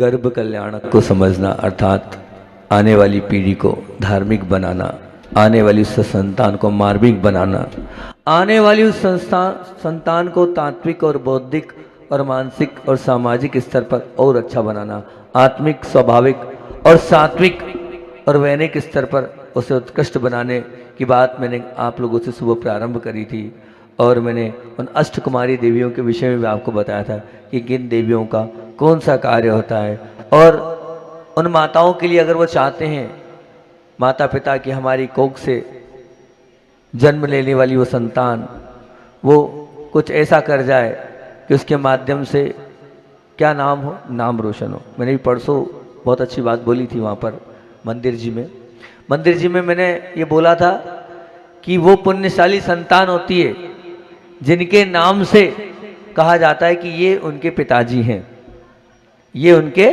गर्भ कल्याणक को समझना अर्थात आने वाली पीढ़ी को धार्मिक बनाना, आने वाली उस संतान को मार्मिक बनाना, आने वाली उस संतान को तात्विक और बौद्धिक और मानसिक और सामाजिक स्तर पर और अच्छा बनाना, आत्मिक, स्वाभाविक और सात्विक और वैनिक स्तर पर उसे उत्कृष्ट बनाने की बात मैंने आप लोगों से सुबह प्रारंभ करी थी। और मैंने उन अष्टकुमारी देवियों के विषय में भी आपको बताया था कि किन देवियों का कौन सा कार्य होता है, और उन माताओं के लिए अगर वो चाहते हैं माता पिता की हमारी कोख से जन्म लेने वाली वो संतान वो कुछ ऐसा कर जाए कि उसके माध्यम से क्या नाम हो, नाम रोशन हो। मैंने भी परसों बहुत अच्छी बात बोली थी वहाँ पर मंदिर जी में मैंने ये बोला था कि वो पुण्यशाली संतान होती है जिनके नाम से कहा जाता है कि ये उनके पिताजी हैं, ये उनके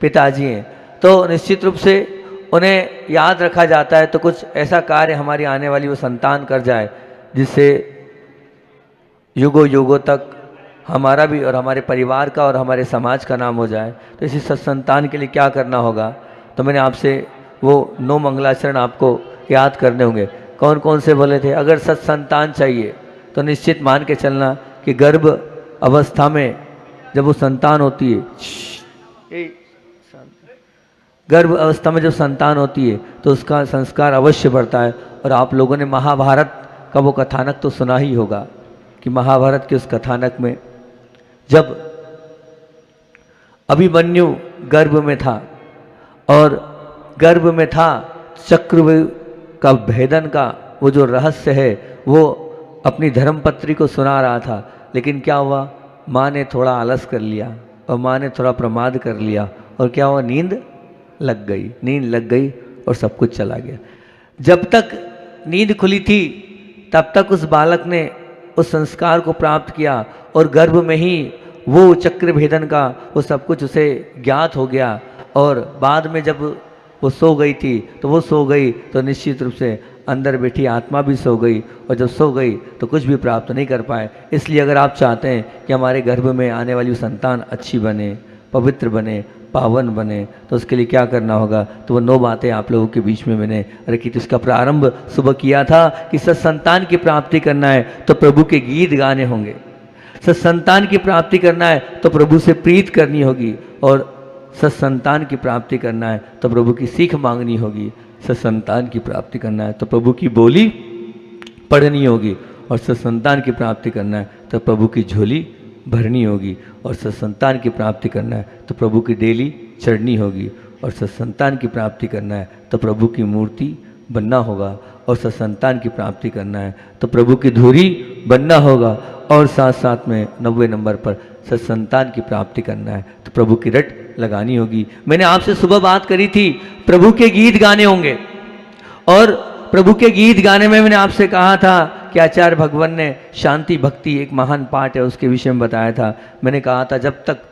पिताजी हैं। तो निश्चित रूप से उन्हें याद रखा जाता है। तो कुछ ऐसा कार्य हमारी आने वाली वो संतान कर जाए जिससे युगों युगों तक हमारा भी और हमारे परिवार का और हमारे समाज का नाम हो जाए। तो इसी सत्संतान के लिए क्या करना होगा, तो मैंने आपसे वो 9 मंगलाचरण आपको याद करने होंगे। कौन कौन से बोले थे? अगर सत्संतान चाहिए तो निश्चित मान के चलना कि गर्भ अवस्था में जब वो संतान होती है, गर्भ अवस्था में जब संतान होती है तो उसका संस्कार अवश्य बढ़ता है। और आप लोगों ने महाभारत का वो कथानक तो सुना ही होगा कि महाभारत के उस कथानक में जब अभिमन्यु गर्भ में था और गर्भ में था चक्रव्यूह का भेदन का वो जो रहस्य है वो अपनी धर्मपत्नी को सुना रहा था। लेकिन क्या हुआ, माँ ने थोड़ा आलस कर लिया और माँ ने थोड़ा प्रमाद कर लिया और क्या हुआ, नींद लग गई और सब कुछ चला गया। जब तक नींद खुली थी तब तक उस बालक ने उस संस्कार को प्राप्त किया और गर्भ में ही वो चक्र भेदन का वो सब कुछ उसे ज्ञात हो गया। और बाद में जब वो सो गई थी तो वो सो गई तो निश्चित रूप से अंदर बैठी आत्मा भी सो गई, और जब सो गई तो कुछ भी प्राप्त नहीं कर पाए। इसलिए अगर आप चाहते हैं कि हमारे गर्भ में आने वाली संतान अच्छी बने, पवित्र बने, पावन बने, तो उसके लिए क्या करना होगा, तो वो 9 बातें आप लोगों के बीच में मैंने रखी थी। इसका प्रारंभ सुबह किया था कि सत्संतान की प्राप्ति करना है तो प्रभु के गीत गाने होंगे, सत्संतान की प्राप्ति करना है तो प्रभु से प्रीत करनी होगी, और सत्संतान की प्राप्ति करना है तो प्रभु की सीख मांगनी होगी, सत्संतान की प्राप्ति करना है तो प्रभु की बोली पढ़नी होगी, और सत्संतान की प्राप्ति करना है तो प्रभु की झोली भरनी होगी, और सत्संतान की प्राप्ति करना है तो प्रभु की डेली चढ़नी होगी, और सत्संतान की प्राप्ति करना है तो प्रभु की मूर्ति बनना होगा, और सत्संतान की प्राप्ति करना है तो प्रभु की धुरी बनना होगा, और साथ साथ में 90 नंबर पर सत्संतान की प्राप्ति करना है तो प्रभु की रट लगानी होगी। मैंने आपसे सुबह बात करी थी प्रभु के गीत गाने होंगे, और प्रभु के गीत गाने में मैंने आपसे कहा था कि आचार्य भगवान ने शांति भक्ति एक महान पाठ है उसके विषय में बताया था। मैंने कहा था जब तक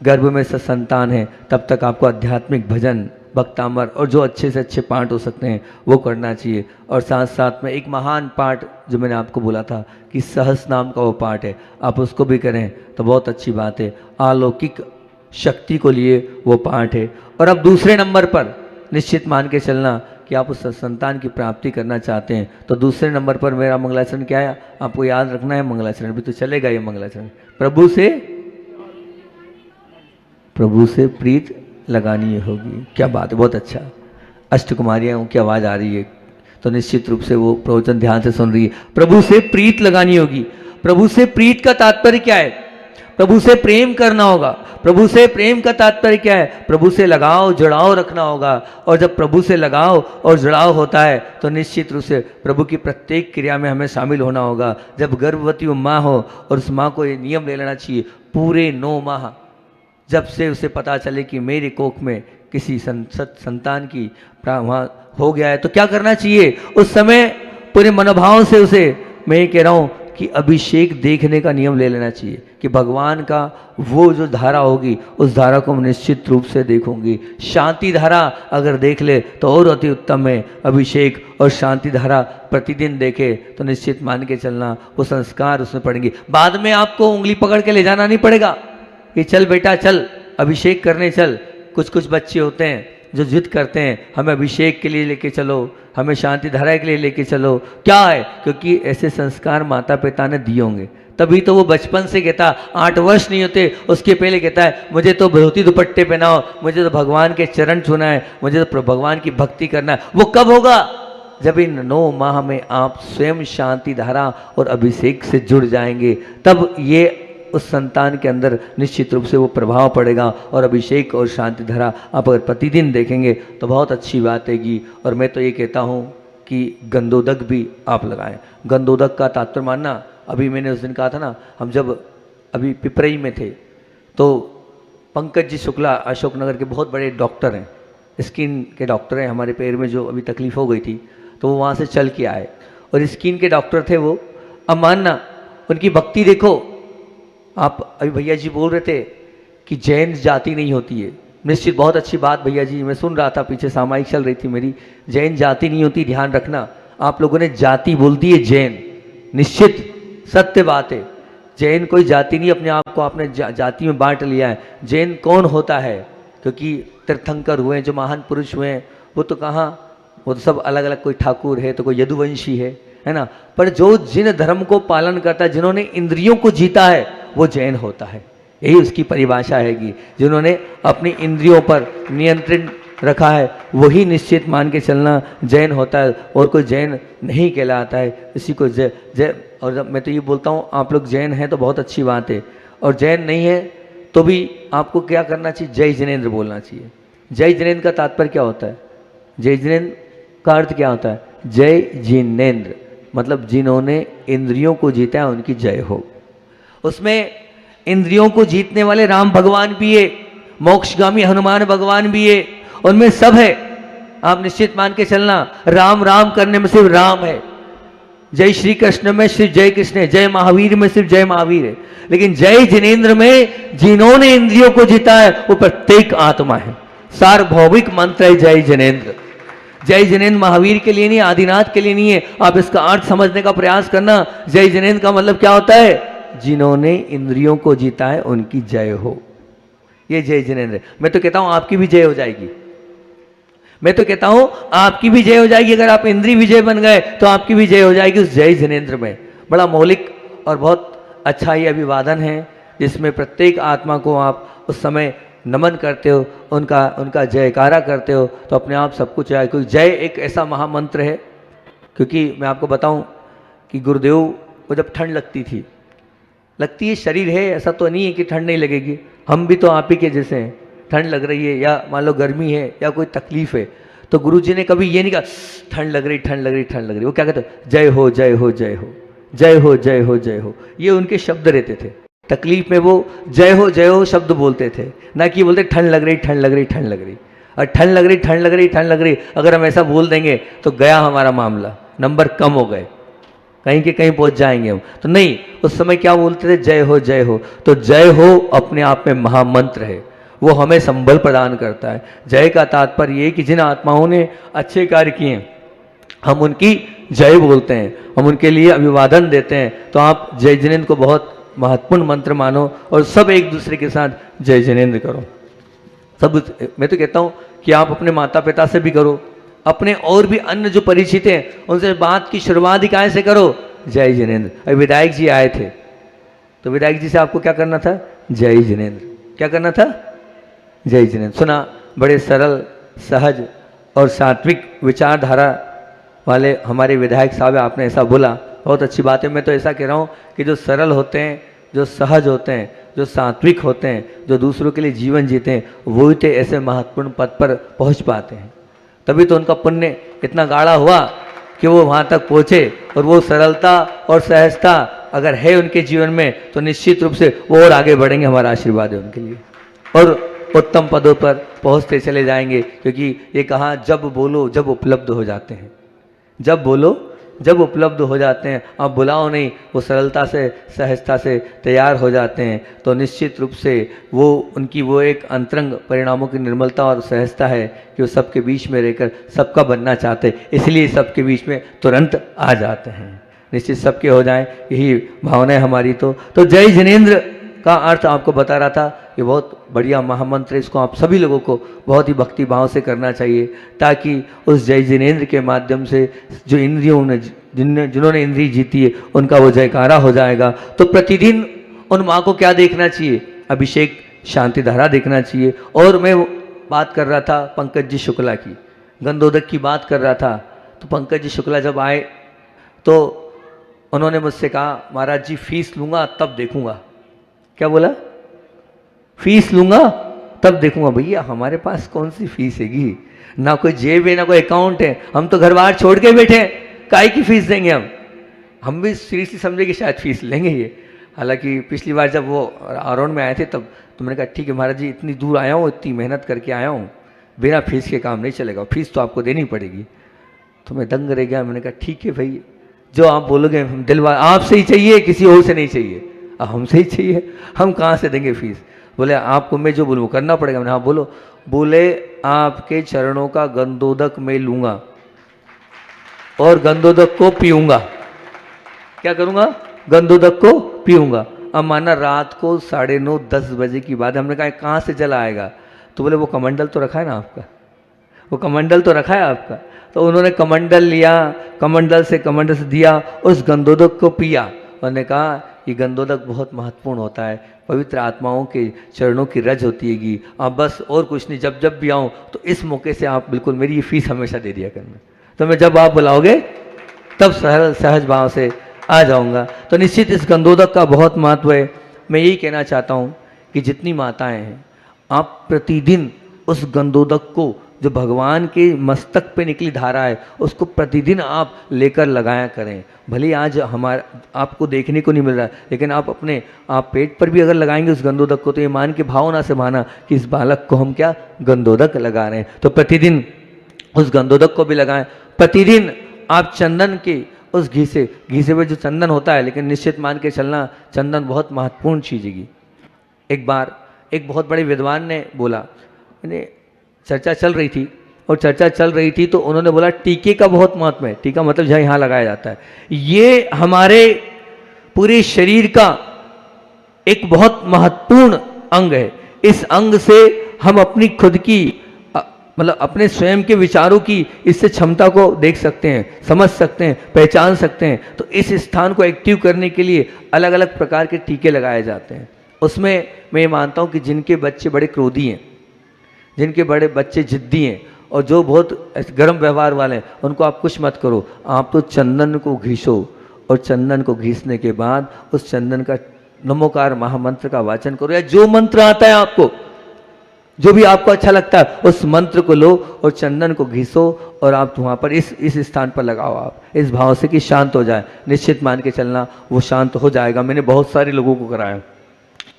गर्भ में सत्संतान है तब तक आपको आध्यात्मिक भजन, भक्तामर और जो अच्छे से अच्छे पाठ हो सकते हैं वो करना चाहिए। और साथ साथ में एक महान पाठ जो मैंने आपको बोला था कि सहस नाम का वो पाठ है, आप उसको भी करें तो बहुत अच्छी बात है, अलौकिक शक्ति को लिए वो पाठ है। और अब दूसरे नंबर पर निश्चित मान के चलना कि आप उस संतान की प्राप्ति करना चाहते हैं तो दूसरे नंबर पर मेरा मंगलाचरण क्या है, आपको याद रखना है। मंगलाचरण भी तो चलेगा ये मंगलाचरण, प्रभु से प्रीत लगानी होगी। क्या बात है, बहुत अच्छा। अष्टकुमारियों की आवाज़ आ रही है तो निश्चित रूप से वो प्रवचन ध्यान से सुन रही है। प्रभु से प्रीत लगानी होगी। प्रभु से प्रीत का तात्पर्य क्या है? प्रभु से प्रेम करना होगा। प्रभु से प्रेम का तात्पर्य क्या है? प्रभु से लगाव जुड़ाव रखना होगा। और जब प्रभु से लगाव और जुड़ाव होता है तो निश्चित रूप से प्रभु की प्रत्येक क्रिया में हमें शामिल होना होगा। जब गर्भवती माँ हो और उस माँ को ये नियम ले लेना चाहिए पूरे 9 माह जब से उसे पता चले कि मेरे कोख में किसी संतान की वहाँ हो गया है तो क्या करना चाहिए, उस समय पूरे मनोभाव से उसे मैं ये कह रहा हूँ कि अभिषेक देखने का नियम ले लेना चाहिए कि भगवान का वो जो धारा होगी उस धारा को मैं निश्चित रूप से देखूंगी। शांति धारा अगर देख ले तो और अति उत्तम है। अभिषेक और शांति धारा प्रतिदिन देखे तो निश्चित मान के चलना वो संस्कार उसमें पड़ेंगे। बाद में आपको उंगली पकड़ के ले जाना नहीं पड़ेगा कि चल बेटा चल, अभिषेक करने चल। कुछ कुछ बच्चे होते हैं जो जिद करते हैं, हमें अभिषेक के लिए लेके चलो, हमें शांति धारा के लिए लेके चलो। क्या है? क्योंकि ऐसे संस्कार माता पिता ने दिए होंगे, तभी तो वो बचपन से कहता, 8 वर्ष नहीं होते उसके पहले कहता है मुझे तो धोती दुपट्टे पहनाओ, मुझे तो भगवान के चरण छूना है, मुझे तो भगवान की भक्ति करना है। वो कब होगा? जब इन 9 माह में आप स्वयं शांति धारा और अभिषेक से जुड़ जाएंगे, तब ये उस संतान के अंदर निश्चित रूप से वो प्रभाव पड़ेगा। और अभिषेक और शांति धारा आप अगर प्रतिदिन देखेंगे तो बहुत अच्छी बात हैगी। और मैं तो ये कहता हूँ कि गंधोदक भी आप लगाएं। गंधोदक का तात्पर्य मानना, अभी मैंने उस दिन कहा था ना, हम जब अभी पिपरई में थे तो पंकज जी शुक्ला अशोकनगर के बहुत बड़े डॉक्टर हैं, स्किन के डॉक्टर हैं। हमारे पैर में जो अभी तकलीफ़ हो गई थी तो वो वहाँ से चल के आए और स्किन के डॉक्टर थे वो। अब मानना उनकी भक्ति देखो आप। अभी भैया जी बोल रहे थे कि जैन जाति नहीं होती है। निश्चित बहुत अच्छी बात भैया जी, मैं सुन रहा था, पीछे सामायिक चल रही थी मेरी। जैन जाति नहीं होती, ध्यान रखना। आप लोगों ने जाति बोल दी है जैन, निश्चित सत्य बात है। जैन कोई जाति नहीं, अपने आप को आपने जाति में बांट लिया है। जैन कौन होता है? क्योंकि तीर्थंकर हुए, जो महान पुरुष हुए, वो तो कहाँ, वो तो सब अलग अलग, कोई ठाकुर है तो कोई यदुवंशी है ना। पर जो जिन धर्म को पालन करता है, जिन्होंने इंद्रियों को जीता है, वो जैन होता है। यही उसकी परिभाषा हैगी। जिन्होंने अपनी इंद्रियों पर नियंत्रण रखा है वही निश्चित मान के चलना जैन होता है, और कोई जैन नहीं कहलाता है। इसी को जय जय। और जब मैं तो ये बोलता हूँ, आप लोग जैन हैं तो बहुत अच्छी बात है, और जैन नहीं है तो भी आपको क्या करना चाहिए? जय जिनेंद्र बोलना चाहिए। जय जिनेंद्र का तात्पर्य क्या होता है? जय जिनेंद्र का अर्थ क्या होता है? जय जिनेंद्र मतलब जिन्होंने इंद्रियों को जीता है उनकी जय हो। उसमें इंद्रियों को जीतने वाले राम भगवान भी है, मोक्षगामी हनुमान भगवान भी है, उनमें सब है। आप निश्चित मान के चलना, राम राम करने में सिर्फ राम है। जय श्री कृष्ण में सिर्फ जय कृष्ण है, जय महावीर में सिर्फ जय महावीर है। लेकिन जय जिनेंद्र में जिन्होंने इंद्रियों को जीता है वो प्रत्येक आत्मा है। सार्वभौमिक मंत्र है जय जिनेंद्र। जय जिनेंद्र महावीर के लिए नहीं, आदिनाथ के लिए नहीं है। आप इसका अर्थ समझने का प्रयास करना। जय जिनेंद्र का मतलब क्या होता है? जिन्होंने इंद्रियों को जीता है उनकी जय हो, ये जय जिनेंद्र। मैं तो कहता हूं आपकी भी जय हो जाएगी। मैं तो कहता हूं आपकी भी जय हो जाएगी। अगर आप इंद्रिय विजय बन गए तो आपकी भी जय हो जाएगी उस जय जिनेंद्र में। बड़ा मौलिक और बहुत अच्छा ये अभिवादन है, जिसमें प्रत्येक आत्मा को आप उस समय नमन करते हो, उनका जयकारा करते हो, तो अपने आप सब कुछ है। क्योंकि जय एक ऐसा महामंत्र है। क्योंकि मैं आपको बताऊं कि गुरुदेव को जब ठंड लगती है, शरीर है, ऐसा तो नहीं है कि ठंड नहीं लगेगी। हम भी तो आप ही के जैसे हैं। ठंड लग रही है या मान लो गर्मी है या कोई तकलीफ है, तो गुरुजी ने कभी ये नहीं कहा ठंड लग रही। वो क्या कहते? जय हो जय हो जय हो जय हो जय हो जय हो। ये उनके शब्द रहते थे। तकलीफ में वो जय हो शब्द बोलते थे, ना कि बोलते ठंड लग रही। और ठंड लग रही अगर हम ऐसा बोल देंगे तो गया हमारा मामला, नंबर कम हो गए, कहीं के कहीं पहुंच जाएंगे हम। तो नहीं, उस समय क्या बोलते थे? जय हो। तो जय हो अपने आप में महामंत्र है, वो हमें संबल प्रदान करता है। जय का तात्पर्य ये कि जिन आत्माओं ने अच्छे कार्य किए हम उनकी जय बोलते हैं, हम उनके लिए अभिवादन देते हैं। तो आप जय जिनेंद्र को बहुत महत्वपूर्ण मंत्र मानो और सब एक दूसरे के साथ जय जिनेंद्र करो। सब मैं तो कहता हूँ कि आप अपने माता पिता से भी करो, अपने और भी अन्य जो परिचित हैं उनसे बात की शुरुआत ही काय से करो? जय जिनेंद्र। अभी विधायक जी आए थे तो विधायक जी से आपको क्या करना था? जय जिनेंद्र। क्या करना था? जय जिनेंद्र। सुना, बड़े सरल सहज और सात्विक विचारधारा वाले हमारे विधायक साहब, आपने ऐसा बोला, बहुत अच्छी बात है। मैं तो ऐसा कह रहा हूँ कि जो सरल होते हैं, जो सहज होते हैं, जो सात्विक होते हैं, जो दूसरों के लिए जीवन जीते हैं, वो ही तो ऐसे महत्वपूर्ण पद पर पहुँच पाते हैं। तभी तो उनका पुण्य इतना गाढ़ा हुआ कि वो वहाँ तक पहुँचे। और वो सरलता और सहजता अगर है उनके जीवन में तो निश्चित रूप से वो और आगे बढ़ेंगे। हमारा आशीर्वाद है उनके लिए और उत्तम पदों पर पहुँचते चले जाएंगे। क्योंकि ये कहा, जब बोलो जब उपलब्ध हो जाते हैं, जब बोलो जब उपलब्ध हो जाते हैं। आप बुलाओ नहीं, वो सरलता से सहजता से तैयार हो जाते हैं। तो निश्चित रूप से वो उनकी वो एक अंतरंग परिणामों की निर्मलता और सहजता है कि वो सबके बीच में रहकर सबका बनना चाहते हैं, इसलिए सबके बीच में तुरंत आ जाते हैं। निश्चित सबके हो जाएं, यही भावना है हमारी। तो जय जिनेंद्र का अर्थ आपको बता रहा था ये बहुत बढ़िया महामंत्र, इसको आप सभी लोगों को बहुत ही भक्ति भाव से करना चाहिए, ताकि उस जय जिनेंद्र के माध्यम से जो इंद्रियों ने जिन्होंने इंद्रिय जीती है उनका वो जयकारा हो जाएगा। तो प्रतिदिन उन माँ को क्या देखना चाहिए? अभिषेक शांति धारा देखना चाहिए। और मैं बात कर रहा था पंकज जी शुक्ला की, गंधोदक की बात कर रहा था, तो पंकज जी शुक्ला जब आए तो उन्होंने मुझसे कहा, महाराज जी फीस लूँगा तब देखूँगा। क्या बोला? फीस लूँगा तब देखूँगा। भैया हमारे पास कौन सी फीस हैगी? ना कोई जेब है, ना कोई अकाउंट है, हम तो घर बार छोड़ के बैठे हैं, काहे की फीस देंगे हम भी सीरियसली समझे कि शायद फीस लेंगे ये। हालांकि पिछली बार जब वो अराउंड में आए थे तब तो मैंने कहा ठीक है महाराज जी, इतनी दूर आया हूँ, इतनी मेहनत करके आया हूँ, बिना फीस के काम नहीं चलेगा, फीस तो आपको देनी पड़ेगी। तो मैं दंग रह गया। मैंने कहा ठीक है भाई, जो आप बोलोगे हम दिलवा, आपसे ही चाहिए, किसी और से नहीं चाहिए, हमसे ही चाहिए, हम कहाँ से देंगे फीस? बोले आपको मैं जो बोलूँ करना पड़ेगा। मैंने हाँ बोलो। बोले आपके चरणों का गंधोदक मैं लूँगा और गंधोदक को पीऊँगा। क्या करूँगा? गंधोदक को पीऊँगा। अब माना रात को 9:30 10 बजे की बात है, हमने कहा कहाँ से जल आएगा? तो बोले वो कमंडल तो रखा है ना आपका, वो कमंडल तो रखा है आपका। तो उन्होंने कमंडल लिया, कमंडल से दिया, उस गंधोदक को पिया। उन्होंने कहा ये गंधोदक बहुत महत्वपूर्ण होता है, पवित्र आत्माओं के चरणों की रज होती हैगी। अब बस और कुछ नहीं, जब जब भी आऊँ तो इस मौके से आप बिल्कुल मेरी ये फीस हमेशा दे दिया करना। तो मैं जब आप बुलाओगे तब सहज भाव से आ जाऊंगा। तो निश्चित इस गंधोदक का बहुत महत्व है। मैं यही कहना चाहता हूँ कि जितनी माताएं हैं, आप प्रतिदिन उस गंधोदक को, जो भगवान के मस्तक पे निकली धारा है, उसको प्रतिदिन आप लेकर लगाया करें। भले आज आपको देखने को नहीं मिल रहा है, लेकिन आप पेट पर भी अगर लगाएंगे उस गंधोदक को, तो ये मान के भावना से माना कि इस बालक को हम क्या गंधोदक लगा रहे हैं। तो प्रतिदिन उस गंधोदक को भी लगाएं। प्रतिदिन आप चंदन के उस घी से भी जो चंदन होता है, लेकिन निश्चित मान के चलना, चंदन बहुत महत्वपूर्ण चीज़ है। एक बार एक बहुत बड़े विद्वान ने बोला, चर्चा चल रही थी तो उन्होंने बोला टीके का बहुत महत्व है। टीका मतलब जहाँ यहाँ लगाया जाता है, ये हमारे पूरे शरीर का एक बहुत महत्वपूर्ण अंग है। इस अंग से हम अपनी खुद की मतलब अपने स्वयं के विचारों की इससे क्षमता को देख सकते हैं, समझ सकते हैं, पहचान सकते हैं। तो इस स्थान को एक्टिव करने के लिए अलग अलग प्रकार के टीके लगाए जाते हैं। उसमें मैं ये मानता हूँ कि जिनके बच्चे बड़े क्रोधी हैं, जिनके बड़े बच्चे जिद्दी हैं और जो बहुत गर्म व्यवहार वाले हैं, उनको आप कुछ मत करो, आप तो चंदन को घिसो और चंदन को घिसने के बाद उस चंदन का नमोकार महामंत्र का वाचन करो, या जो मंत्र आता है आपको, जो भी आपको अच्छा लगता है उस मंत्र को लो और चंदन को घिसो और आप वहाँ पर इस स्थान पर लगाओ, आप इस भाव से कि शांत हो जाए। निश्चित मान के चलना वो शांत हो जाएगा। मैंने बहुत सारे लोगों को कराया।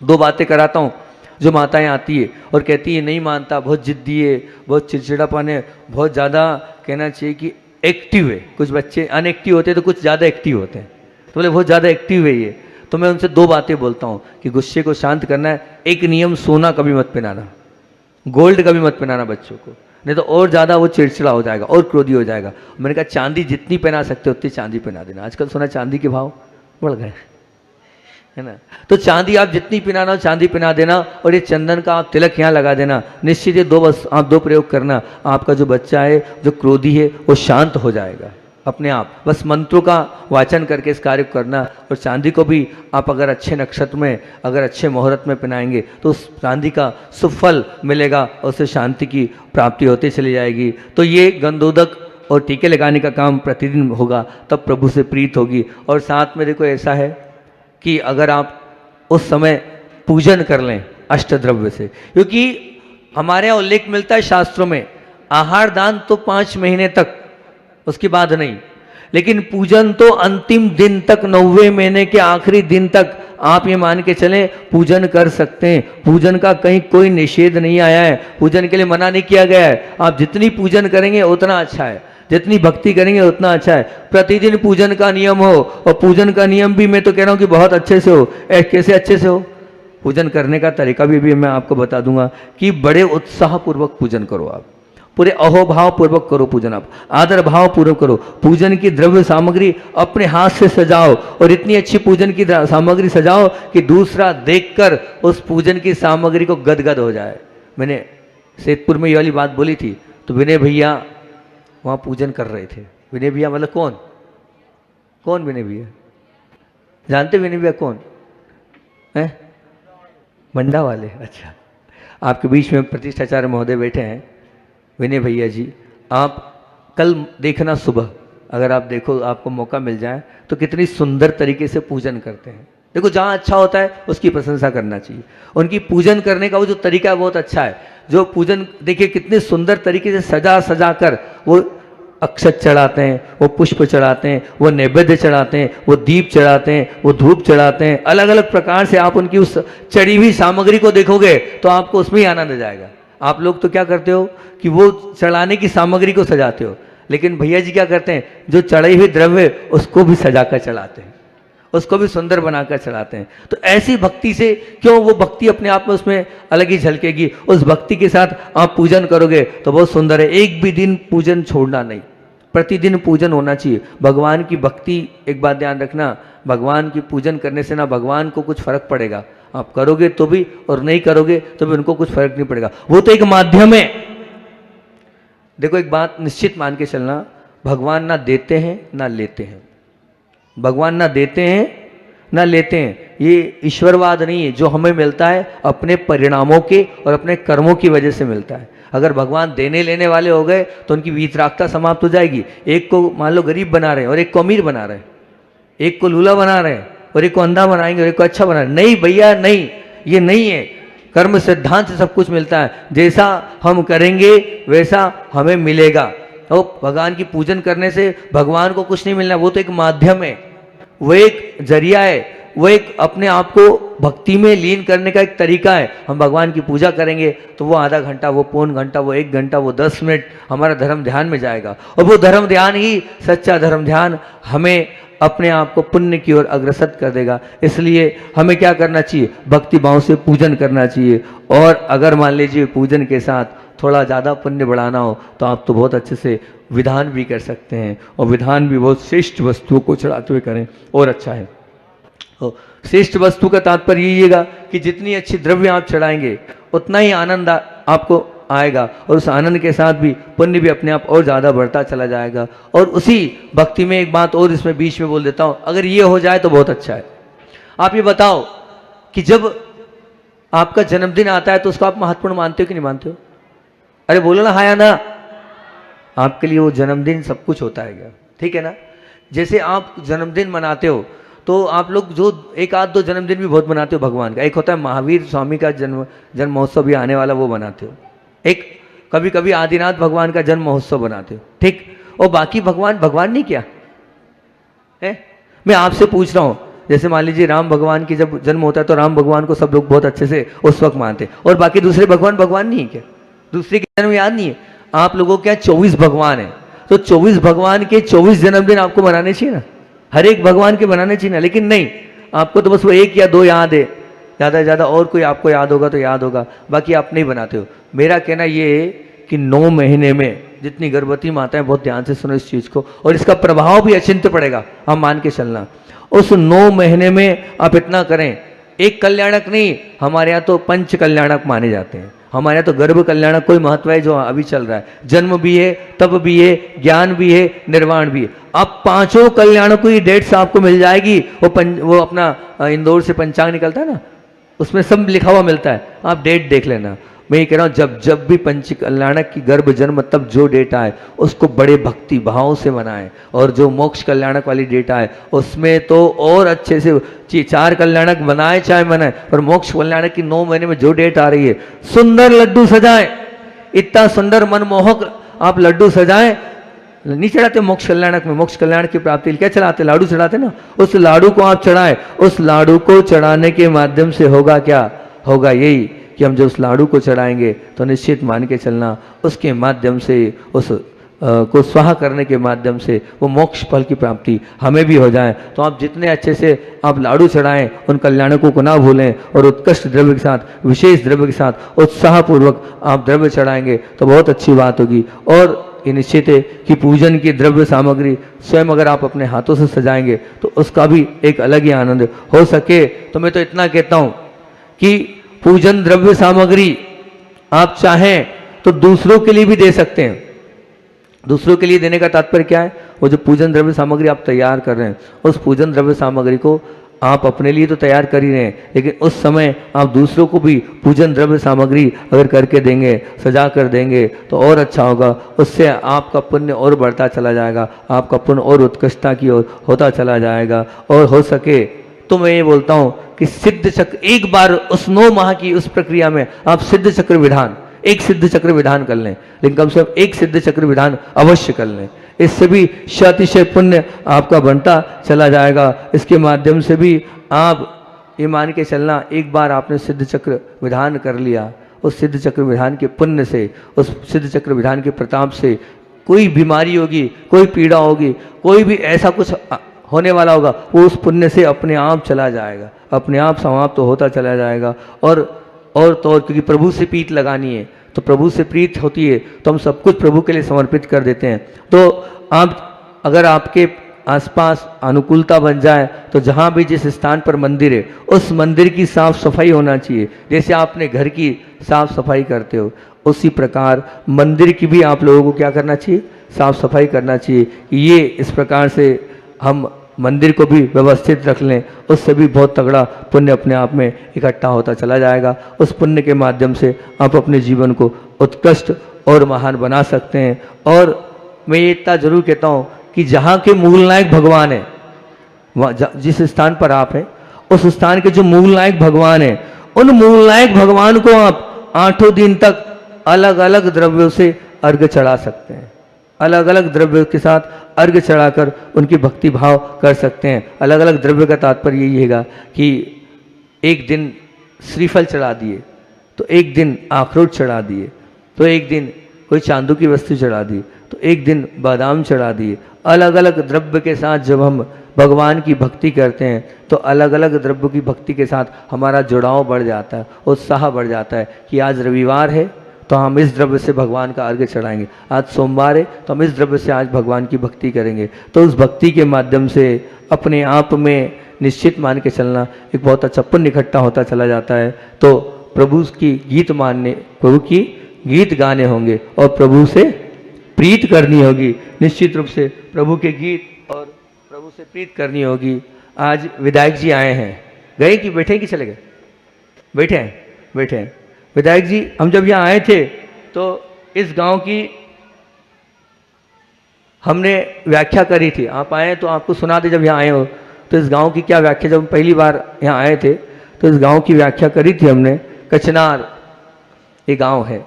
2 बातें कराता हूँ। जो माताएं आती है और कहती है नहीं मानता, बहुत जिद्दी है, बहुत चिड़चिड़ापन है, बहुत ज़्यादा कहना चाहिए कि एक्टिव है। कुछ बच्चे अनएक्टिव होते हैं तो कुछ ज़्यादा एक्टिव होते हैं, तो बोले बहुत ज़्यादा एक्टिव है ये। तो मैं उनसे 2 बातें बोलता हूँ कि गुस्से को शांत करना है। एक नियम, सोना कभी मत पहनाना, गोल्ड कभी मत पहनाना बच्चों को, नहीं तो और ज़्यादा वो चिड़चिड़ा हो जाएगा और क्रोधी हो जाएगा। मैंने कहा चांदी जितनी पहना सकते उतनी चांदी पहना देना। आजकल सोना चांदी के भाव बढ़ गए है ना, तो चांदी आप जितनी पहनाना हो चांदी पहना देना, और ये चंदन का आप तिलक यहाँ लगा देना। निश्चित ये 2 बस आप 2 प्रयोग करना, आपका जो बच्चा है जो क्रोधी है वो शांत हो जाएगा अपने आप। बस मंत्रों का वाचन करके इस कार्य को करना। और चांदी को भी आप अगर अच्छे नक्षत्र में, अगर अच्छे मुहूर्त में पहनाएंगे तो उस चांदी का सुफल मिलेगा और उससे शांति की प्राप्ति होती चली जाएगी। तो ये गंधोदक और टीके लगाने का काम प्रतिदिन होगा, तब प्रभु से प्रीत होगी। और साथ में देखो ऐसा है कि अगर आप उस समय पूजन कर लें अष्टद्रव्य से, क्योंकि हमारे यहाँ उल्लेख मिलता है शास्त्रों में, आहार दान तो 5 महीने तक, उसके बाद नहीं, लेकिन पूजन तो अंतिम दिन तक, 9वें महीने के आखिरी दिन तक आप ये मान के चलें पूजन कर सकते हैं। पूजन का कहीं कोई निषेध नहीं आया है, पूजन के लिए मना नहीं किया गया है। आप जितनी पूजन करेंगे उतना अच्छा है, जितनी भक्ति करेंगे उतना अच्छा है। प्रतिदिन पूजन का नियम हो, और पूजन का नियम भी मैं तो कह रहा हूँ कि बहुत अच्छे से हो। कैसे अच्छे से हो? पूजन करने का तरीका भी मैं आपको बता दूंगा कि बड़े उत्साहपूर्वक पूजन करो आप, पूरे अहोभाव पूर्वक करो पूजन, आप आदर भाव पूर्वक करो। पूजन की द्रव्य सामग्री अपने हाथ से सजाओ और इतनी अच्छी पूजन की सामग्री सजाओ कि दूसरा देखकर उस पूजन की सामग्री को गदगद हो जाए। मैंने सेतपुर में ये वाली बात बोली थी, तो विनय भैया वहाँ पूजन कर रहे थे। विनय भैया मतलब कौन कौन विनय भैया? जानते विनय भैया कौन है? मंडा वाले। अच्छा, आपके बीच में प्रतिष्ठाचार्य महोदय बैठे हैं, विनय भैया जी। आप कल देखना सुबह, अगर आप देखो, आपको मौका मिल जाए तो कितनी सुंदर तरीके से पूजन करते हैं। देखो, जहाँ अच्छा होता है उसकी प्रशंसा करना चाहिए। उनकी पूजन करने का वो जो तरीका है बहुत अच्छा है। जो पूजन देखिए कितने सुंदर तरीके से सजा सजा कर वो अक्षत चढ़ाते हैं, वो पुष्प चढ़ाते हैं, वो नैवेद्य चढ़ाते हैं, वो दीप चढ़ाते हैं, वो धूप चढ़ाते हैं। अलग अलग प्रकार से आप उनकी उस चढ़ी हुई सामग्री को देखोगे तो आपको उसमें ही आनंद आ जाएगा। आप लोग तो क्या करते हो कि वो चढ़ाने की सामग्री को सजाते हो, लेकिन भैया जी क्या करते हैं, जो चढ़ी हुई द्रव्य उसको भी सजाकर चढ़ाते हैं, उसको भी सुंदर बनाकर चढ़ाते हैं। तो ऐसी भक्ति से क्यों, वो भक्ति अपने आप में उसमें अलग ही झलकेगी। उस भक्ति के साथ आप पूजन करोगे तो बहुत सुंदर है। एक भी दिन पूजन छोड़ना नहीं, प्रतिदिन पूजन होना चाहिए। भगवान की भक्ति, एक बात ध्यान रखना, भगवान की पूजन करने से ना भगवान को कुछ फर्क पड़ेगा, आप करोगे तो भी और नहीं करोगे तो भी उनको कुछ फर्क नहीं पड़ेगा। वो तो एक माध्यम है। देखो, एक बात निश्चित मान के चलना, भगवान ना देते हैं ना लेते हैं। भगवान ना देते हैं ना लेते हैं, ये ईश्वरवाद नहीं है। जो हमें मिलता है अपने परिणामों के और अपने कर्मों की वजह से मिलता है। अगर भगवान देने लेने वाले हो गए तो उनकी वीतरागता समाप्त हो जाएगी। एक को मान लो गरीब बना रहे हैं और एक को अमीर बना रहे हैं, एक को लूला बना रहे हैं और एक को अंधा बनाएंगे और एक को अच्छा बना रहे हैं। नहीं भैया, नहीं, ये नहीं है। कर्म सिद्धांत से सब कुछ मिलता है। जैसा हम करेंगे वैसा हमें मिलेगा। तो भगवान की पूजन करने से भगवान को कुछ नहीं मिलना, वो तो एक माध्यम है, वो एक जरिया है, वो एक अपने आप को भक्ति में लीन करने का एक तरीका है। हम भगवान की पूजा करेंगे तो वो आधा घंटा, वो पौन घंटा, वो 1 घंटा, वो 10 मिनट हमारा धर्म ध्यान में जाएगा। और वो धर्म ध्यान ही सच्चा धर्म ध्यान हमें अपने आप को पुण्य की ओर अग्रसर कर देगा। इसलिए हमें क्या करना चाहिए, भक्ति भाव से पूजन करना चाहिए। और अगर मान लीजिए पूजन के साथ थोड़ा ज़्यादा पुण्य बढ़ाना हो तो आप तो बहुत अच्छे से विधान भी कर सकते हैं, और विधान भी बहुत श्रेष्ठ वस्तुओं को चढ़ाते हुए करें और अच्छा है। तो श्रेष्ठ वस्तु का तात्पर्य यही कि जितनी अच्छी द्रव्य आप चढ़ाएंगे उतना ही आनंद आपको आएगा, और उस आनंद के साथ भी पुण्य भी अपने आप और ज़्यादा बढ़ता चला जाएगा। और उसी भक्ति में एक बात और इसमें बीच में बोल देता हूँ, अगर ये हो जाए तो बहुत अच्छा है। आप ये बताओ कि जब आपका जन्मदिन आता है तो उसको आप महत्वपूर्ण मानते हो कि नहीं मानते हो? अरे बोलो ना, हाँ या ना। आपके लिए वो जन्मदिन सब कुछ होता है क्या? ठीक है ना। जैसे आप जन्मदिन मनाते हो तो आप लोग जो 1-2 जन्मदिन भी बहुत मनाते हो भगवान का। एक होता है महावीर स्वामी का जन्म महोत्सव भी आने वाला, वो मनाते हो। एक कभी कभी आदिनाथ भगवान का जन्म महोत्सव बनाते हो, ठीक। और बाकी भगवान नहीं क्या है? मैं आपसे पूछ रहा हूँ, जैसे मान लीजिए राम भगवान की जब जन्म होता है तो राम भगवान को सब लोग बहुत अच्छे से उस वक्त मानते, और बाकी दूसरे भगवान नहीं है क्या? दूसरे के जन्म याद नहीं है? आप लोगों के यहाँ 24 भगवान है, तो 24 भगवान के 24 जन्मदिन आपको मनाने चाहिए ना, हर एक भगवान के मनाने चाहिए ना। लेकिन नहीं, आपको तो बस वो 1 या 2 याद है, ज़्यादा से ज़्यादा और कोई आपको याद होगा तो याद होगा, बाकी आप नहीं बनाते हो। मेरा कहना ये है कि 9 महीने में जितनी गर्भवती माताएं, बहुत ध्यान से सुनो इस चीज़ को, और इसका प्रभाव भी अचिंत्य पड़ेगा, हम मान के चलना। उस 9 महीने में आप इतना करें, एक कल्याणक नहीं, हमारे यहाँ तो 5 कल्याणक माने जाते हैं। हमारे यहाँ तो गर्भ कल्याणक कोई महत्व है जो अभी चल रहा है, जन्म भी है, तप भी है, ज्ञान भी है, निर्वाण भी है। अब 5 कल्याणकों की डेट्स आपको मिल जाएगी। वो अपना इंदौर से पंचांग निकलता है ना, उसमें सब लिखा हुआ मिलता है, आप डेट देख लेना। मैं ये कह रहा हूँ जब भी पंच कल्याणक की गर्भ जन्म तब जो डेट आए उसको बड़े भक्ति भाव से मनाएं, और जो मोक्ष कल्याणक वाली डेट आए उसमें तो और अच्छे से 4 कल्याणक बनाए चाहे मनाए, पर मोक्ष कल्याणक की 9 महीने में जो डेट आ रही है, सुंदर लड्डू सजाएं, इतना सुंदर मनमोहक आप लड्डू सजाएं। नहीं चढ़ाते मोक्ष कल्याणक में? मोक्ष कल्याण की प्राप्ति क्या चढ़ाते? लाडू चढ़ाते ना। उस लाडू को आप चढ़ाएं। उस लाडू को चढ़ाने के माध्यम से होगा क्या? होगा यही कि हम जब उस लाडू को चढ़ाएंगे तो निश्चित मान के चलना उसके माध्यम से उस को स्वाहा करने के माध्यम से वो मोक्ष फल की प्राप्ति हमें भी हो जाए। तो आप जितने अच्छे से आप लाडू चढ़ाएं, उन कल्याणकों को ना भूलें, और उत्कृष्ट द्रव्य के साथ, विशेष द्रव्य के साथ उत्साहपूर्वक आप द्रव्य चढ़ाएंगे तो बहुत अच्छी बात होगी। और ये निश्चित है कि पूजन की द्रव्य सामग्री स्वयं अगर आप अपने हाथों से सजाएंगे तो उसका भी एक अलग ही आनंद हो सके। तो मैं तो इतना कहता हूँ कि पूजन द्रव्य सामग्री आप चाहें तो दूसरों के लिए भी दे सकते हैं। दूसरों के लिए देने का तात्पर्य क्या है? वो जो पूजन द्रव्य सामग्री आप तैयार कर रहे हैं, उस पूजन द्रव्य सामग्री को आप अपने लिए तो तैयार कर ही रहे हैं, लेकिन उस समय आप दूसरों को भी पूजन द्रव्य सामग्री अगर करके देंगे, सजा कर देंगे तो और अच्छा होगा। उससे आपका पुण्य और बढ़ता चला जाएगा, आपका पुण्य और उत्कृष्टता की ओर होता चला जाएगा। और हो सके तो मैं ये बोलता हूँ कि सिद्ध चक्र, एक बार उस 9 माह की उस प्रक्रिया में आप सिद्ध चक्र विधान, एक सिद्ध चक्र विधान कर लें, लेकिन कम से कम एक सिद्ध चक्र विधान अवश्य कर लें। इससे भी अतिशय पुण्य आपका बनता चला जाएगा। इसके माध्यम से भी आप ये मान के चलना, एक बार आपने सिद्ध चक्र विधान कर लिया, उस सिद्ध चक्र विधान के पुण्य से, उस सिद्ध चक्र विधान के प्रताप से कोई बीमारी होगी, कोई पीड़ा होगी, कोई भी ऐसा कुछ होने वाला होगा, वो उस पुण्य से अपने आप चला जाएगा, अपने आप समाप्त तो होता चला जाएगा। और तो और क्योंकि प्रभु से प्रीत लगानी है, तो प्रभु से प्रीत होती है तो हम सब कुछ प्रभु के लिए समर्पित कर देते हैं। तो आप अगर आपके आसपास अनुकूलता बन जाए तो जहाँ भी जिस स्थान पर मंदिर है उस मंदिर की साफ सफाई होना चाहिए। जैसे आपने घर की साफ सफाई करते हो, उसी प्रकार मंदिर की भी आप लोगों को क्या करना चाहिए? साफ सफाई करना चाहिए। ये इस प्रकार से हम मंदिर को भी व्यवस्थित रख लें, उससे भी बहुत तगड़ा पुण्य अपने आप में इकट्ठा होता चला जाएगा। उस पुण्य के माध्यम से आप अपने जीवन को उत्कृष्ट और महान बना सकते हैं। और मैं ये इतना जरूर कहता हूँ कि जहाँ के मूल नायक भगवान है, जिस स्थान पर आप हैं उस स्थान के जो मूल नायक भगवान है, उन मूल नायक भगवान को आप 8 दिन तक अलग अलग द्रव्यों से अर्घ्य चढ़ा सकते हैं। अलग अलग द्रव्यों के साथ अर्घ्य चढ़ाकर उनकी भक्ति भाव कर सकते हैं। अलग अलग द्रव्य का तात्पर्य यही हैगा कि एक दिन श्रीफल चढ़ा दिए, तो एक दिन अखरोट चढ़ा दिए, तो एक दिन कोई चांदू की वस्तु चढ़ा दी, तो एक दिन बादाम चढ़ा दिए। अलग अलग द्रव्य के साथ जब हम भगवान की भक्ति करते हैं तो अलग अलग द्रव्य की भक्ति के साथ हमारा जुड़ाव बढ़ जाता है, उत्साह बढ़ जाता है कि आज रविवार है तो हम इस द्रव्य से भगवान का अर्घ्य चढ़ाएंगे, आज सोमवार है तो हम इस द्रव्य से आज भगवान की भक्ति करेंगे। तो उस भक्ति के माध्यम से अपने आप में निश्चित मान के चलना एक बहुत अच्छा पुण्य इकट्ठा होता चला जाता है। तो प्रभु की गीत मानने, प्रभु की गीत गाने होंगे और प्रभु से प्रीत करनी होगी। निश्चित रूप से प्रभु के गीत और प्रभु से प्रीत करनी होगी। आज विधायक जी आए हैं, गए कि बैठे कि चले गए? बैठे हैं, बैठे हैं। विधायक जी, हम जब यहाँ आए थे तो इस गांव की हमने व्याख्या करी थी। आप आए तो आपको सुना दे, जब यहाँ आए हो तो इस गांव की क्या व्याख्या, जब हम पहली बार यहाँ आए थे तो इस गांव की व्याख्या करी थी हमने। कचनार ये गांव है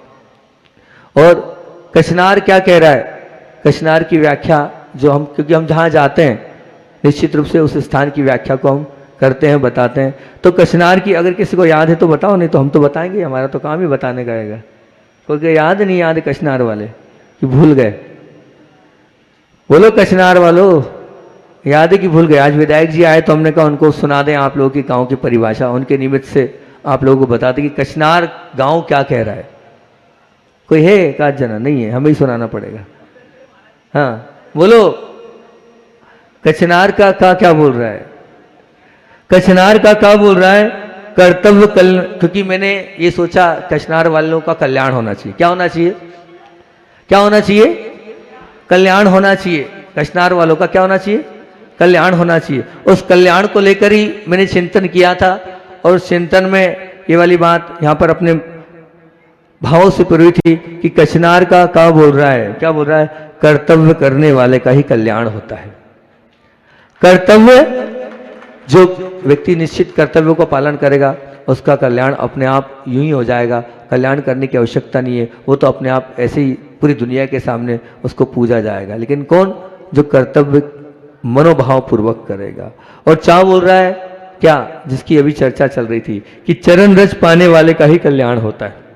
और कचनार क्या कह रहा है, कचनार की व्याख्या जो हम, क्योंकि हम जहाँ जाते हैं निश्चित रूप से उस स्थान की व्याख्या को हम करते हैं, बताते हैं। तो कचनार की अगर किसी को याद है तो बताओ, नहीं तो हम तो बताएंगे, हमारा तो काम ही बताने का रहेगा। कोई याद नहीं याद कचनार वाले कि भूल गए? बोलो कचनार वालों, याद है कि भूल गए? आज विधायक जी आए तो हमने कहा उनको सुना दें आप लोगों की गांव की परिभाषा, उनके निमित्त से आप लोगों को बता दें कि कचनार गांव क्या कह रहा है। कोई है एक आध जना? नहीं है, हमें ही सुनाना पड़ेगा। हाँ बोलो, कचनार का क्या बोल रहा है? कचनार का क्या बोल रहा है? कर्तव्य क्योंकि मैंने ये सोचा कचनार वालों का कल्याण होना चाहिए। क्या होना चाहिए? क्या होना चाहिए? कल्याण होना चाहिए। कचनार वालों का क्या होना चाहिए? कल्याण होना चाहिए। उस कल्याण को लेकर ही मैंने चिंतन किया था और चिंतन में ये वाली बात यहाँ पर अपने भावों से पूरी थी कि कचनार का क्या बोल रहा है? क्या बोल रहा है? कर्तव्य करने वाले का ही कल्याण होता है। कर्तव्य, जो व्यक्ति निश्चित कर्तव्यों का पालन करेगा उसका कल्याण अपने आप यूं ही हो जाएगा। कल्याण करने की आवश्यकता नहीं है, वो तो अपने आप ऐसे ही पूरी दुनिया के सामने उसको पूजा जाएगा। लेकिन कौन? जो कर्तव्य मनोभाव पूर्वक करेगा। और क्या बोल रहा है? क्या, जिसकी अभी चर्चा चल रही थी कि चरण रज पाने वाले का ही कल्याण होता है।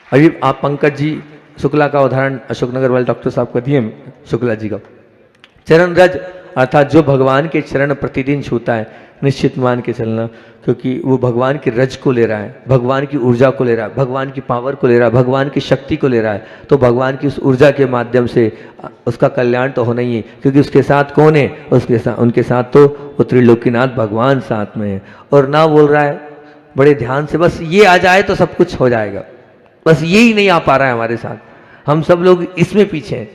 अभी आप पंकज जी शुक्ला का उदाहरण अशोकनगर वाले डॉक्टर साहब का दिए, शुक्ला जी का। चरण रज अर्थात जो भगवान के चरण प्रतिदिन छूता है, निश्चित मान के चलना, क्योंकि वो भगवान की रज को ले रहा है, भगवान की ऊर्जा को ले रहा है, भगवान की पावर को ले रहा है, भगवान की शक्ति को ले रहा है। तो भगवान की उस ऊर्जा के माध्यम से उसका कल्याण तो होना ही है, क्योंकि उसके साथ कौन है, उनके साथ तो वो त्रिलोकीनाथ भगवान साथ में है। और ना बोल रहा है बड़े ध्यान से, बस ये आ जाए तो सब कुछ हो जाएगा, बस यही नहीं आ पा रहा है हमारे साथ, हम सब लोग इसमें पीछे हैं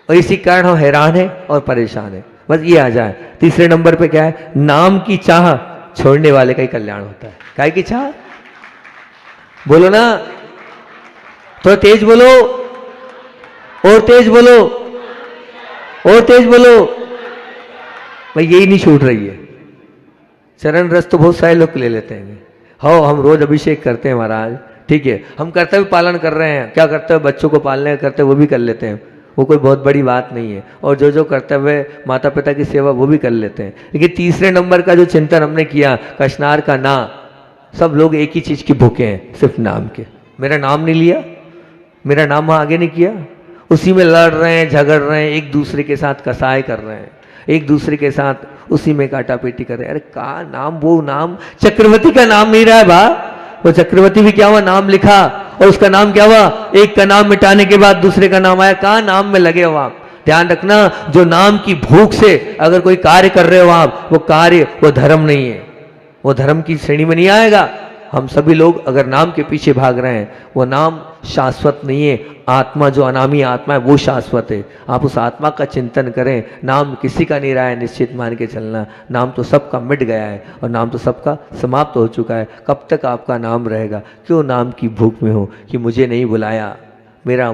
और इसी कारण हम हैरान हैं और परेशान हैं, बस ये आ जाए। तीसरे नंबर पे क्या है, नाम की चाह छोड़ने वाले का ही कल्याण होता है। काय की चाह, बोलो ना, थोड़ा तेज बोलो, और तेज बोलो, और तेज बोलो, भाई यही नहीं छूट रही है। चरण रस तो बहुत सारे लोग ले लेते हैं, हाँ हम रोज अभिषेक करते हैं महाराज, ठीक है, हम कर्तव्य पालन कर रहे हैं, क्या कर्तव्य बच्चों को पालने का कर्तव्य वो भी कर लेते हैं, वो कोई बहुत बड़ी बात नहीं है। और जो कर्तव्य माता पिता की सेवा वो भी कर लेते हैं। लेकिन तीसरे नंबर का जो चिंतन हमने किया, कशनार का ना, सब लोग एक ही चीज की भूखे हैं, सिर्फ नाम के। मेरा नाम नहीं लिया, मेरा नाम आगे नहीं किया, उसी में लड़ रहे हैं, झगड़ रहे हैं, एक दूसरे के साथ कसाई कर रहे हैं, एक दूसरे के साथ उसी में काटापीटी कर रहे हैं। अरे का नाम, वो नाम चक्रवर्ती का नाम नहीं रहा है बा, वो चक्रवर्ती भी क्या हुआ, नाम लिखा और उसका नाम क्या हुआ, एक का नाम मिटाने के बाद दूसरे का नाम आया, कहाँ नाम में लगे हो आप। ध्यान रखना, जो नाम की भूख से अगर कोई कार्य कर रहे हो आप, वो कार्य वो धर्म नहीं है, वो धर्म की श्रेणी में नहीं आएगा। हम सभी लोग अगर नाम के पीछे भाग रहे हैं, वो नाम शाश्वत नहीं है, आत्मा जो अनामी आत्मा है वो शाश्वत है। आप उस आत्मा का चिंतन करें, नाम किसी का नहीं रहा है, निश्चित मान के चलना, नाम तो सबका मिट गया है और नाम तो सबका समाप्त हो चुका है। कब तक आपका नाम रहेगा, क्यों नाम की भूख में हो कि मुझे नहीं बुलाया, मेरा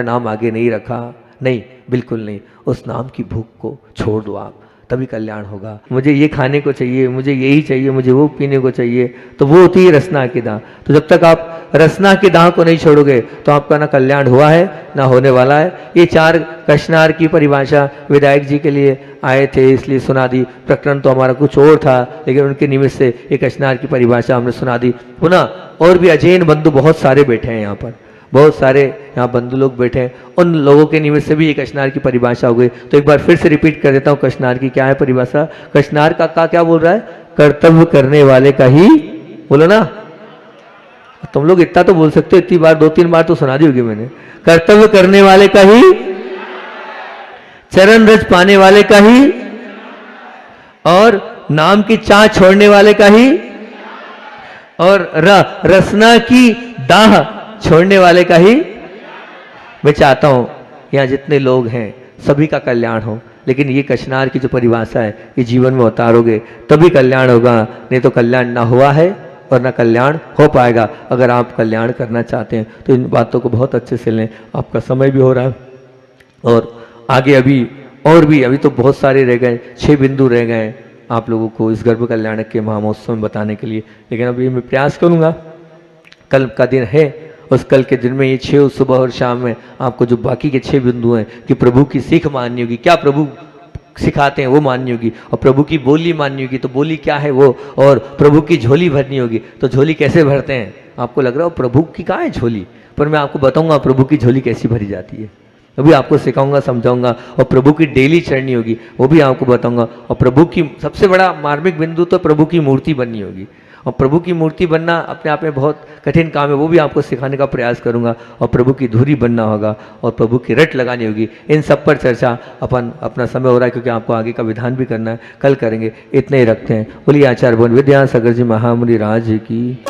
नाम आगे नहीं रखा, नहीं, बिल्कुल नहीं। उस नाम की भूख को छोड़ दो आप, तभी कल्याण होगा। मुझे ये खाने को चाहिए, मुझे यही चाहिए, मुझे वो पीने को चाहिए, तो वो होती है रसना की दाह। तो जब तक आप रसना की दाह को नहीं छोड़ोगे तो आपका ना कल्याण हुआ है ना होने वाला है। ये 4 कशनार की परिभाषा विधायक जी के लिए आए थे, इसलिए सुना दी। प्रकरण तो हमारा कुछ और था, लेकिन उनके निमित्त से ये कशनार की परिभाषा हमने सुना दी। पुनः और भी अजैन बंधु बहुत सारे बैठे हैं यहाँ पर, बहुत सारे यहाँ बंधु लोग बैठे हैं, उन लोगों के निमित्त से भी ये कशनार की परिभाषा हो गई। तो एक बार फिर से रिपीट कर देता हूँ, कशनार की क्या है परिभाषा। कशनार का क्या बोल रहा है, कर्तव्य करने वाले का ही, बोलो ना, तुम लोग इतना तो बोल सकते हो, इतनी बार 2-3 बार तो सुना दी होगी मैंने। कर्तव्य करने वाले का ही, चरण रज पाने वाले का ही, और नाम की चाह छोड़ने वाले का ही, और रसना की दाह छोड़ने वाले का ही। मैं चाहता हूं यहाँ जितने लोग हैं सभी का कल्याण हो, लेकिन ये कशनार की जो परिभाषा है ये जीवन में उतारोगे तभी कल्याण होगा, नहीं तो कल्याण ना हुआ है और ना कल्याण हो पाएगा। अगर आप कल्याण करना चाहते हैं तो इन बातों को बहुत अच्छे से लें। आपका समय भी हो रहा है और आगे अभी तो बहुत सारे रह गए, 6 बिंदु रह गए आप लोगों को इस गर्भ कल्याण के महामहोत्सव में बताने के लिए। लेकिन अभी मैं प्रयास करूँगा, कल का दिन है, उस कल के दिन में ये 6 सुबह और शाम में आपको जो बाकी के 6 बिंदु हैं कि प्रभु की सीख माननी होगी, क्या प्रभु सिखाते हैं वो माननी होगी, और प्रभु की बोली माननी होगी तो बोली क्या है वो, और प्रभु की झोली भरनी होगी तो झोली कैसे भरते हैं। आपको लग रहा हो प्रभु की कहाँ है झोली, पर मैं आपको बताऊंगा प्रभु की झोली कैसी भरी जाती है, अभी आपको सिखाऊंगा, समझाऊंगा। और प्रभु की डेली चढ़नी होगी वो भी आपको बताऊंगा। और प्रभु की सबसे बड़ा मार्मिक बिंदु तो प्रभु की मूर्ति बननी होगी, और प्रभु की मूर्ति बनना अपने आप में बहुत कठिन काम है, वो भी आपको सिखाने का प्रयास करूंगा। और प्रभु की धुरी बनना होगा और प्रभु की रट लगानी होगी। इन सब पर चर्चा अपना समय हो रहा है, क्योंकि आपको आगे का विधान भी करना है, कल करेंगे। इतने ही रखते हैं। बोलिए आचार्य भवन विद्यासागर जी महामुनि राज की।